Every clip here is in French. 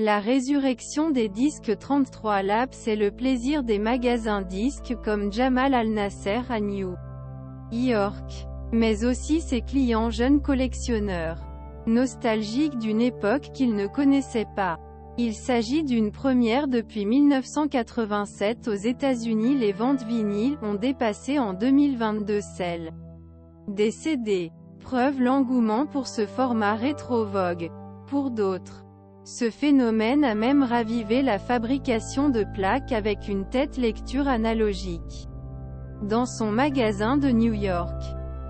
La résurrection des disques 33 Labs est le plaisir des magasins disques comme Jamal Al-Nasser à New York, mais aussi ses clients jeunes collectionneurs, nostalgiques d'une époque qu'ils ne connaissaient pas. Il s'agit d'une première depuis 1987 aux États-Unis. Les ventes vinyles ont dépassé en 2022 celles des CD. Preuve l'engouement pour ce format rétro-vogue. Pour d'autres, ce phénomène a même ravivé la fabrication de plaques avec une tête lecture analogique. Dans son magasin de New York,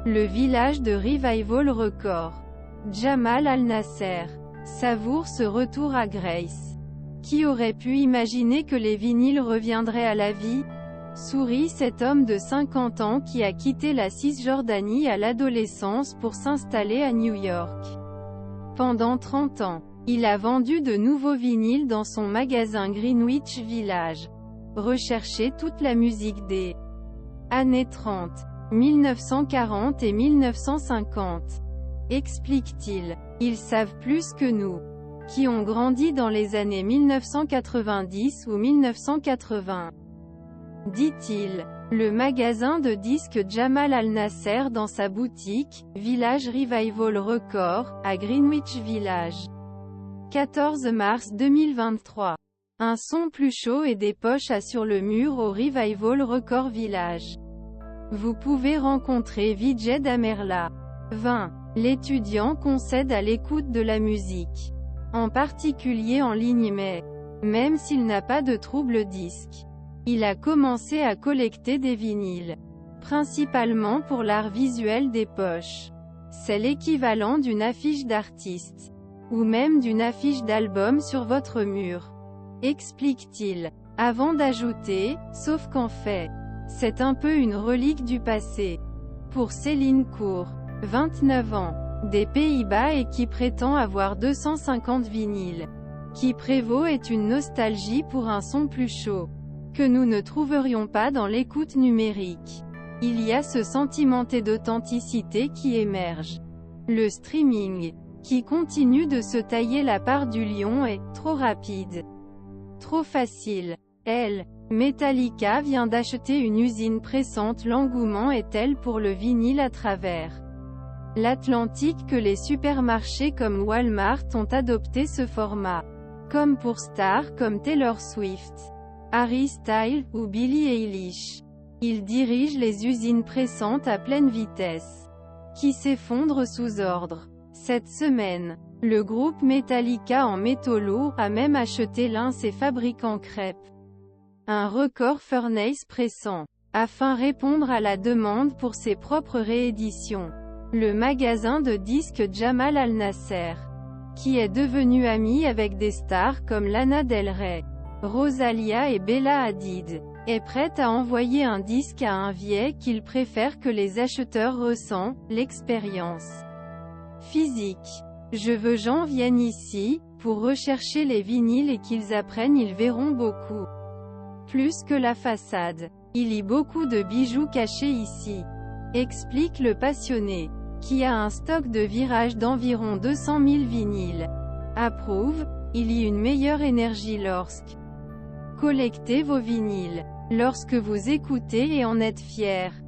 le village de Revival Record, Jamal Al-Nasser savoure ce retour à Grace. Qui aurait pu imaginer que les vinyles reviendraient à la vie? Sourit cet homme de 50 ans qui a quitté la Cisjordanie à l'adolescence pour s'installer à New York. Pendant 30 ans, il a vendu de nouveaux vinyles dans son magasin Greenwich Village. Recherchez toute la musique des années 30, 1940 et 1950. Explique-t-il. Ils savent plus que nous, qui ont grandi dans les années 1990 ou 1980. Dit-il. Le magasin de disques Jamal Al-Nasser dans sa boutique, Village Revival Record, à Greenwich Village. 14 mars 2023. Un son plus chaud et des poches à sur le mur au Revival Record Village. Vous pouvez rencontrer Vijay Damerla. 20. L'étudiant concède à l'écoute de la musique, en particulier en ligne même s'il n'a pas de trouble disque. Il a commencé à collecter des vinyles, principalement pour l'art visuel des poches. C'est l'équivalent d'une affiche d'artiste, ou même d'une affiche d'album sur votre mur, explique-t-il, avant d'ajouter, sauf qu'en fait, c'est un peu une relique du passé. Pour Céline Cour, 29 ans, des Pays-Bas et qui prétend avoir 250 vinyles. Qui prévaut est une nostalgie pour un son plus chaud, que nous ne trouverions pas dans l'écoute numérique. Il y a ce sentiment d'authenticité qui émerge. Le streaming, qui continue de se tailler la part du lion, est trop rapide, trop facile. Metallica vient d'acheter une usine pressante. L'engouement est tel pour le vinyle à travers l'Atlantique que les supermarchés comme Walmart ont adopté ce format. Comme pour stars comme Taylor Swift, Harry Styles, ou Billie Eilish. Il dirige les usines pressantes à pleine vitesse, qui s'effondrent sous ordre. Cette semaine, le groupe Metallica en métaux lourds a même acheté l'un ses fabricants crêpes. Un record furnace pressant, afin répondre à la demande pour ses propres rééditions. Le magasin de disques Jamal Al-Nasser, qui est devenu ami avec des stars comme Lana Del Rey, Rosalia et Bella Hadid, est prête à envoyer un disque à un vieil qu'il préfère que les acheteurs ressentent l'expérience physique. Je veux gens viennent ici, pour rechercher les vinyles et qu'ils apprennent. Ils verront beaucoup plus que la façade. Il y a beaucoup de bijoux cachés ici, explique le passionné, qui a un stock de virages d'environ 200 000 vinyles. Approuve, il y a une meilleure énergie lorsque collectez vos vinyles, lorsque vous écoutez et en êtes fiers.